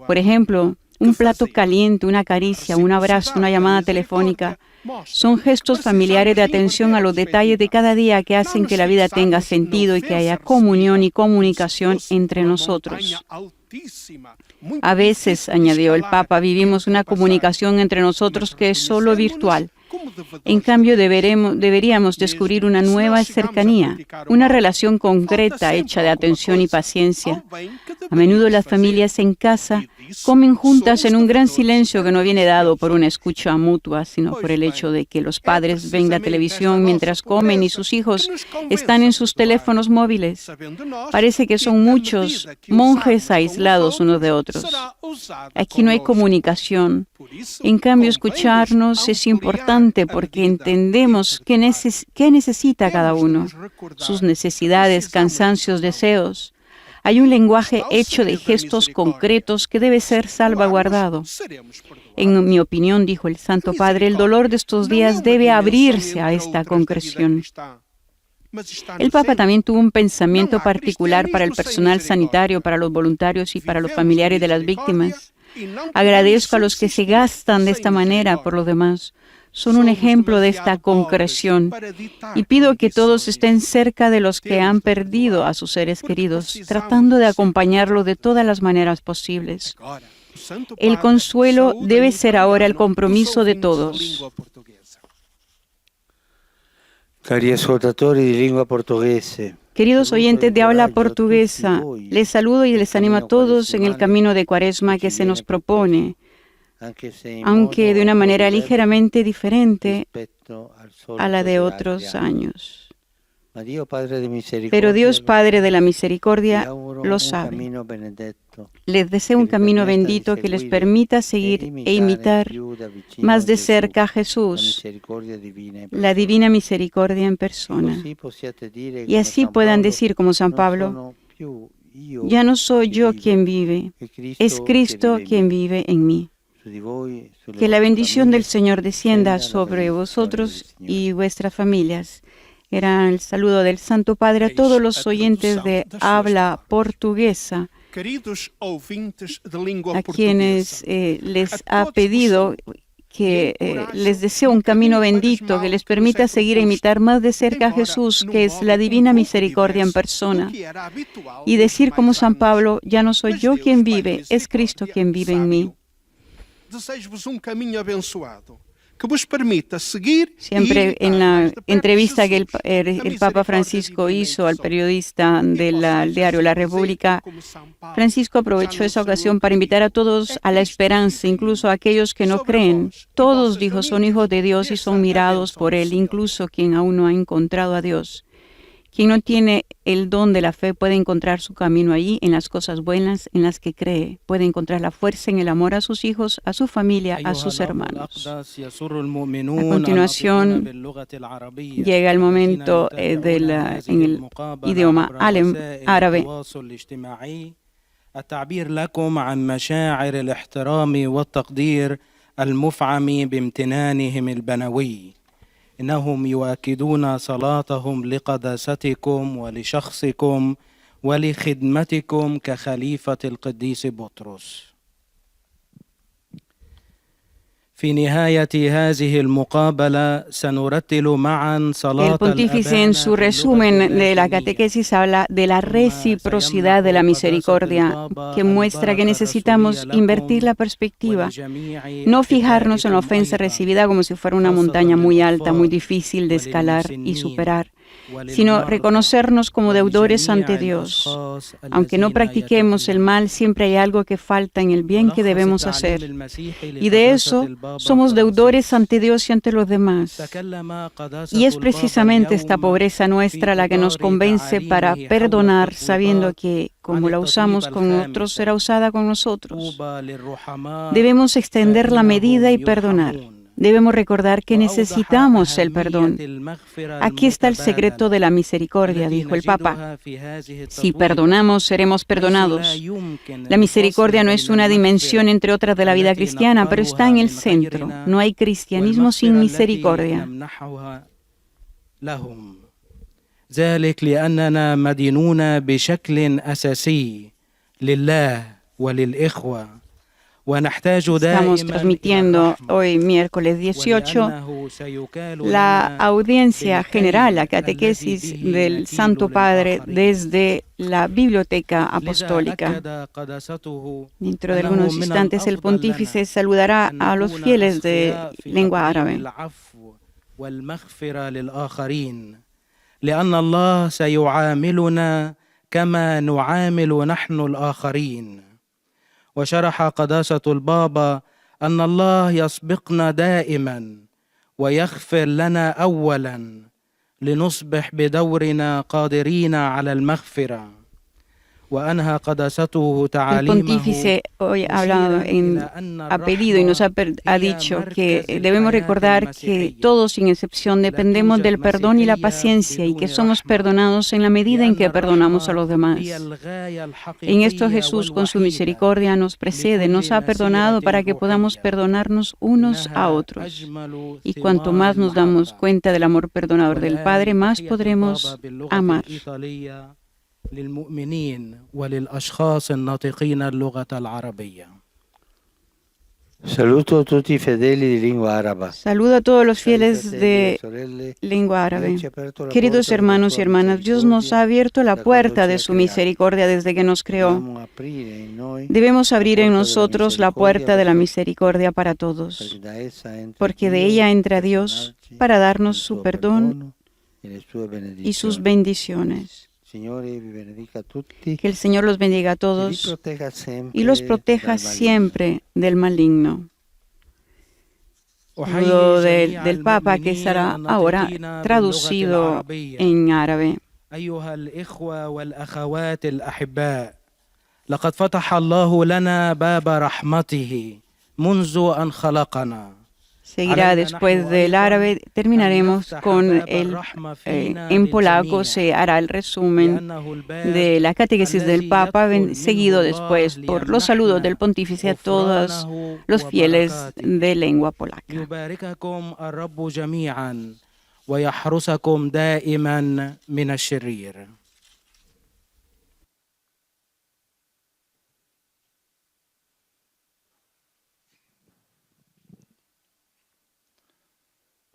Por ejemplo, un plato caliente, una caricia, un abrazo, una llamada telefónica, son gestos familiares de atención a los detalles de cada día que hacen que la vida tenga sentido y que haya comunión y comunicación entre nosotros. A veces, añadió el Papa, vivimos una comunicación entre nosotros que es solo virtual. En cambio, deberíamos descubrir una nueva cercanía, una relación concreta hecha de atención y paciencia. A menudo las familias en casa comen juntas en un gran silencio que no viene dado por una escucha mutua, sino por el hecho de que los padres ven la televisión mientras comen y sus hijos están en sus teléfonos móviles. Parece que son muchos monjes aislados unos de otros. Aquí no hay comunicación. En cambio, escucharnos es importante porque entendemos qué necesita cada uno, sus necesidades, cansancios, deseos. Hay un lenguaje hecho de gestos concretos que debe ser salvaguardado. En mi opinión, dijo el Santo Padre, el dolor de estos días debe abrirse a esta concreción. El Papa también tuvo un pensamiento particular para el personal sanitario, para los voluntarios y para los familiares de las víctimas. Agradezco a los que se gastan de esta manera por los demás. Son un ejemplo de esta concreción y pido que todos estén cerca de los que han perdido a sus seres queridos, tratando de acompañarlos de todas las maneras posibles. El consuelo debe ser ahora el compromiso de todos. Cari ascoltatori di lingua portoghese. Queridos oyentes de habla portuguesa, les saludo y les animo a todos en el camino de Cuaresma que se nos propone, aunque de una manera ligeramente diferente a la de otros años. Pero Dios Padre de la Misericordia lo sabe. Les deseo un camino bendito que les permita seguir e imitar más de cerca a Jesús, la divina misericordia en persona. Y así puedan decir como San Pablo: ya no soy yo quien vive, es Cristo quien vive en mí. Que la bendición del Señor descienda sobre vosotros y vuestras familias. Era el saludo del Santo Padre a todos los oyentes de habla portuguesa, a quienes les ha pedido que les deseo un camino bendito que les permita seguir e imitar más de cerca a Jesús, que es la divina misericordia en persona, y decir como San Pablo: ya no soy yo quien vive, es Cristo quien vive en mí. Siempre en la entrevista que el Papa Francisco hizo al periodista del diario La República, Francisco aprovechó esa ocasión para invitar a todos a la esperanza, incluso a aquellos que no creen. Todos, dijo, son hijos de Dios y son mirados por Él, incluso quien aún no ha encontrado a Dios. Quien no tiene el don de la fe puede encontrar su camino allí, en las cosas buenas en las que cree. Puede encontrar la fuerza en el amor a sus hijos, a su familia, a sus hermanos. A continuación, llega el momento en el idioma árabe. التعبير لكم عن مشاعر الاحترام والتقدير المفعم بامتنانهم البنوي. إنهم يؤكدون صلاتهم لقداستكم ولشخصكم ولخدمتكم كخليفة القديس بطرس. El pontífice en su resumen de la catequesis habla de la reciprocidad de la misericordia, que muestra que necesitamos invertir la perspectiva, no fijarnos en la ofensa recibida como si fuera una montaña muy alta, muy difícil de escalar y superar, sino reconocernos como deudores ante Dios. Aunque no practiquemos el mal, siempre hay algo que falta en el bien que debemos hacer. Y de eso somos deudores ante Dios y ante los demás. Y es precisamente esta pobreza nuestra la que nos convence para perdonar, sabiendo que, como la usamos con otros, será usada con nosotros. Debemos extender la medida y perdonar. Debemos recordar que necesitamos el perdón. Aquí está el secreto de la misericordia, dijo el Papa. Si perdonamos, seremos perdonados. La misericordia no es una dimensión entre otras de la vida cristiana, pero está en el centro. No hay cristianismo sin misericordia. ذلك لأننا مدينون بشكل أساسي لله وللإخوة. Estamos transmitiendo hoy, miércoles 18, la audiencia general, la catequesis del Santo Padre desde la Biblioteca Apostólica. Dentro de algunos instantes, el pontífice saludará a los fieles de lengua árabe. لأن الله سيعاملنا كما نعامل نحن الآخرين. وشرح قداسة البابا أن الله يسبقنا دائما ويغفر لنا أولا لنصبح بدورنا قادرين على المغفرة. El pontífice hoy ha pedido y nos ha dicho que debemos recordar que todos, sin excepción, dependemos del perdón y la paciencia y que somos perdonados en la medida en que perdonamos a los demás. En esto Jesús, con su misericordia, nos precede, nos ha perdonado para que podamos perdonarnos unos a otros. Y cuanto más nos damos cuenta del amor perdonador del Padre, más podremos amar. للمؤمنين وللأشخاص الناطقين اللغة العربية. Saludo a tutti i fedeli di lingua araba. Saludo a todos los fieles de lengua árabe. Queridos hermanos y hermanas, Dios nos ha abierto la puerta de su misericordia desde que nos creó. Debemos abrir en nosotros la puerta de la misericordia para todos, porque de ella entra Dios para darnos su perdón y sus bendiciones. Que el Señor los bendiga a todos y los proteja siempre del maligno. Saludo del Papa, que será ahora traducido en árabe. أيها الإخوة والأخوات الأحباء، لقد فتح الله لنا باب رحمته منذ أن خلقنا. Seguirá después del árabe, terminaremos con en polaco se hará el resumen de la catequesis del Papa, seguido después por los saludos del pontífice a todos los fieles de lengua polaca.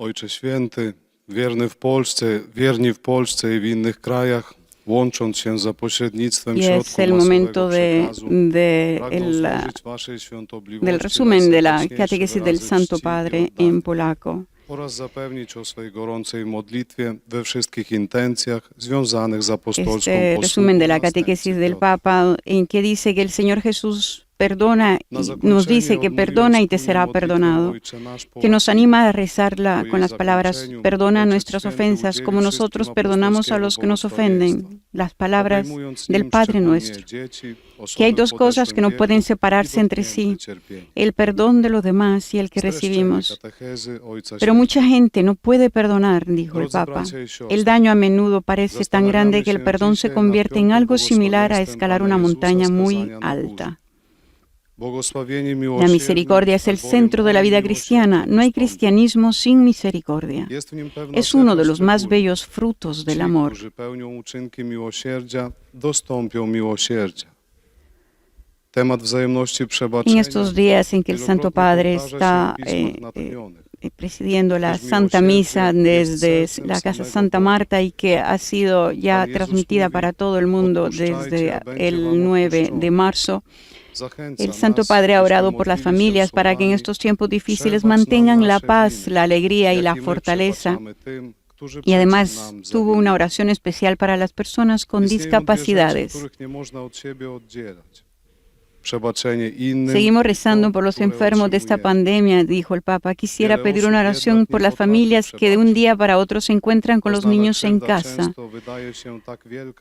Ojcze Święty, wierni w Polsce i w innych krajach, łącząc się za pośrednictwem środków masowego przekazu, pragną służyć Waszej świątobliwości del resumen de la catequesis del Santo Padre en polaco. oraz zapewnić o swej gorącej modlitwie we wszystkich intencjach związanych z apostolską posługą. Resumen de la catequesis del Papa, en que dice que el Señor Jesús perdona, nos dice que perdona y te será perdonado, que nos anima a rezarla con las palabras, perdona nuestras ofensas como nosotros perdonamos a los que nos ofenden, las palabras del Padre nuestro, que hay dos cosas que no pueden separarse entre sí, el perdón de los demás y el que recibimos. Pero mucha gente no puede perdonar, dijo el Papa. El daño a menudo parece tan grande que el perdón se convierte en algo similar a escalar una montaña muy alta. La misericordia es el centro de la vida cristiana. No hay cristianismo sin misericordia. Es uno de los más bellos frutos del amor. En estos días en que el Santo Padre está presidiendo la Santa Misa desde la Casa Santa Marta y que ha sido ya transmitida para todo el mundo desde el 9 de marzo, el Santo Padre ha orado por las familias para que en estos tiempos difíciles mantengan la paz, la alegría y la fortaleza. Y además tuvo una oración especial para las personas con discapacidades. Seguimos rezando por los enfermos de esta pandemia, dijo el Papa. Quisiera pedir una oración por las familias que de un día para otro se encuentran con los niños en casa.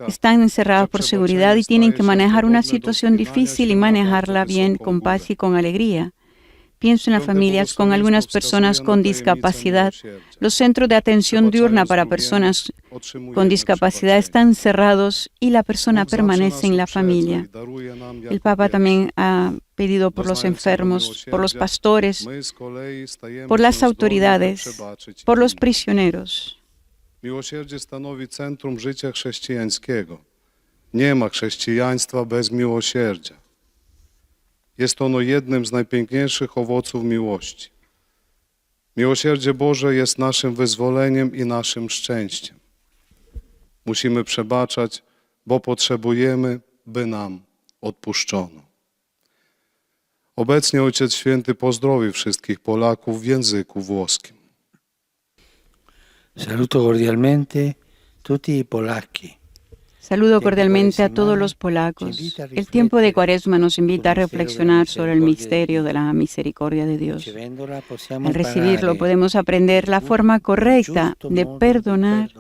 Están encerrados por seguridad y tienen que manejar una situación difícil y manejarla bien, con paz y con alegría. Pienso en las familias con algunas personas con discapacidad. Los centros de atención diurna para personas con discapacidad están cerrados y la persona permanece en la familia. El Papa también ha pedido por los enfermos, por los pastores, por las autoridades, por los prisioneros. Miłosierdzie stanowi centrum życia chrześcijańskiego. Nie ma chrześcijaństwa bez miłosierdzia. Jest ono jednym z najpiękniejszych owoców miłości. Miłosierdzie Boże jest naszym wyzwoleniem i naszym szczęściem. Musimy przebaczać, bo potrzebujemy, by nam odpuszczono. Obecnie Ojciec Święty pozdrowi wszystkich Polaków w języku włoskim. Saluto cordialmente tutti i polacchi. Saludo cordialmente a todos los polacos. El tiempo de Cuaresma nos invita a reflexionar sobre el misterio de la misericordia de Dios. Al recibirlo podemos aprender la forma correcta de perdonar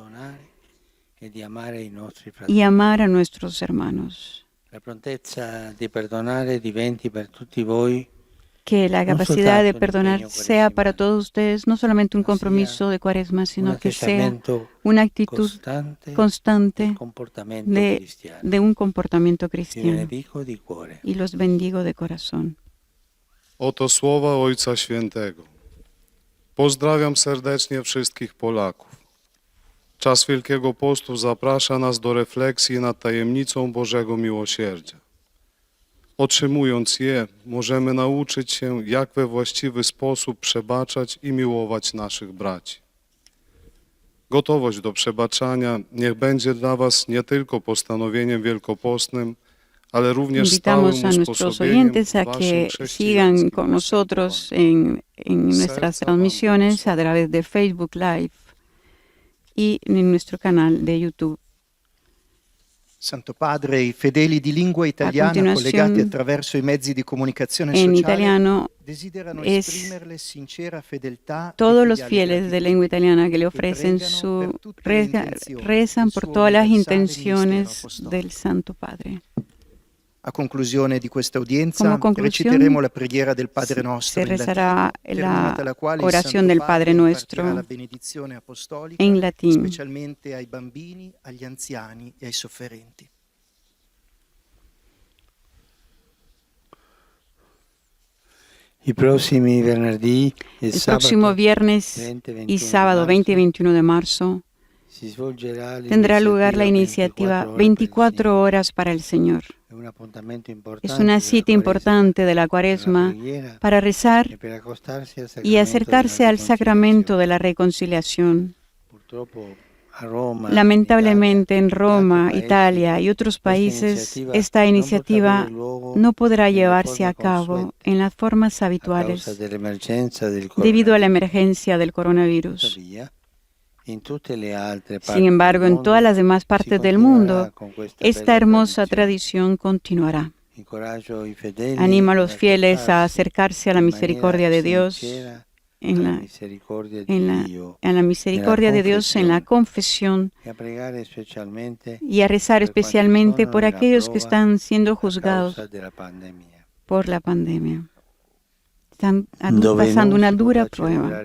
y amar a nuestros hermanos. Que la capacidad de perdonar sea para todos ustedes no solamente un compromiso de Cuaresma, sino que sea una actitud constante de un comportamiento cristiano. Y los bendigo de corazón. Oto słowa Ojca Świętego. Pozdrawiam serdecznie wszystkich Polaków. Czas Wielkiego Postu zaprasza nas do refleksji nad tajemnicą Bożego Miłosierdzia. Otrzymując je, możemy nauczyć się, jak we właściwy sposób przebaczać i miłować naszych braci. Gotowość do przebaczania niech będzie dla Was nie tylko postanowieniem wielkopostnym, ale również stałym usposobieniem w waszym sigan con nosotros en nuestras transmisiones a través de Facebook Live y en nuestro canal de YouTube. Santo Padre, i fedeli di lingua italiana collegati attraverso i mezzi di comunicazione sociale desiderano esprimerle sincera fedeltà. Todos los fieles de lengua italiana que le ofrecen su rezan por todas las intenciones del Santo Padre. A conclusione di questa udienza reciteremo la preghiera del Padre Nostro se rezará la oración del Padre Nuestro la benedizione apostolica, en latín, specialmente ai bambini, agli anziani e ai sofferenti. El próximo viernes y sábado 20 y 21 de marzo tendrá lugar la iniciativa 24 horas para el Señor. Es una cita importante de la Cuaresma para rezar y acercarse al sacramento de la reconciliación. Lamentablemente en Roma, Italia y otros países, esta iniciativa no podrá llevarse a cabo en las formas habituales debido a la emergencia del coronavirus. Sin embargo, en todas las demás partes del mundo, esta hermosa tradición continuará. Anima a los fieles a acercarse a la misericordia de Dios, en la misericordia de Dios en la confesión y a rezar especialmente por aquellos que están siendo juzgados por la pandemia. Están pasando una dura prueba.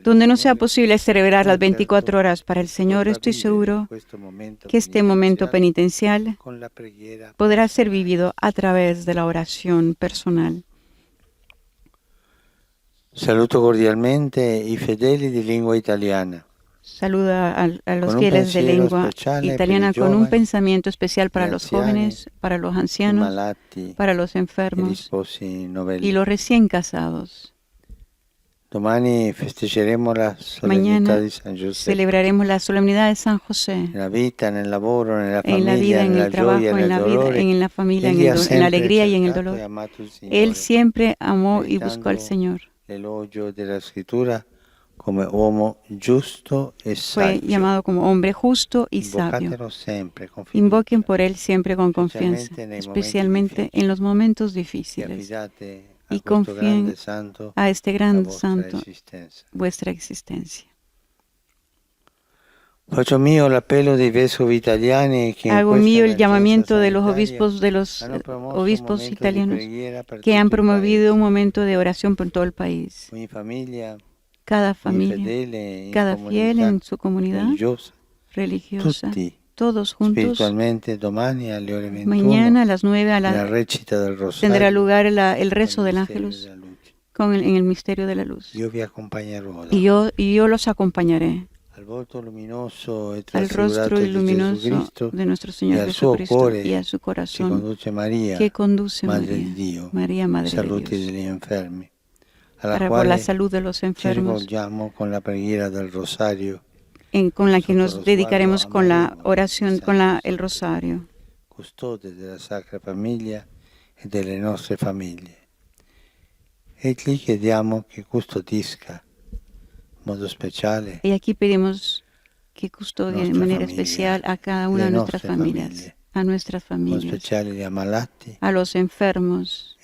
Donde no sea posible celebrar las 24 horas para el Señor, estoy seguro que este momento penitencial podrá ser vivido a través de la oración personal. Saluto cordialmente i fedeli di lingua italiana. Saluda a los fieles de lengua italiana con un pensamiento especial para los jóvenes, para los ancianos, para los enfermos y los recién casados. Mañana celebraremos la solemnidad de San José. En la vida, en el trabajo, en la familia, en la alegría y en el dolor. Él siempre amó y buscó al Señor. Fue llamado como hombre justo y sabio. Invoquen por él siempre con confianza, especialmente en los momentos difíciles. Y confíen a este gran santo vuestra existencia. Hago mío el llamamiento de los obispos italianos que han promovido un momento de oración por todo el país. Cada familia, cada fiel en su comunidad religiosa, todos juntos. Mañana a las 9 tendrá lugar el rezo del Ángelus en el misterio de la luz. Y yo los acompañaré al rostro luminoso de nuestro Señor Jesucristo y a su corazón que conduce María, Madre de Dios, para por la salud de los enfermos, con la que nos dedicaremos con la oración, con el rosario. Custode della Sacra Famiglia e delle nostre famiglie. E gli chiediamo che custodisca in modo speciale. Y aquí pedimos que custodie de manera especial a cada una de nuestras familias, a nuestras familias, a los enfermos,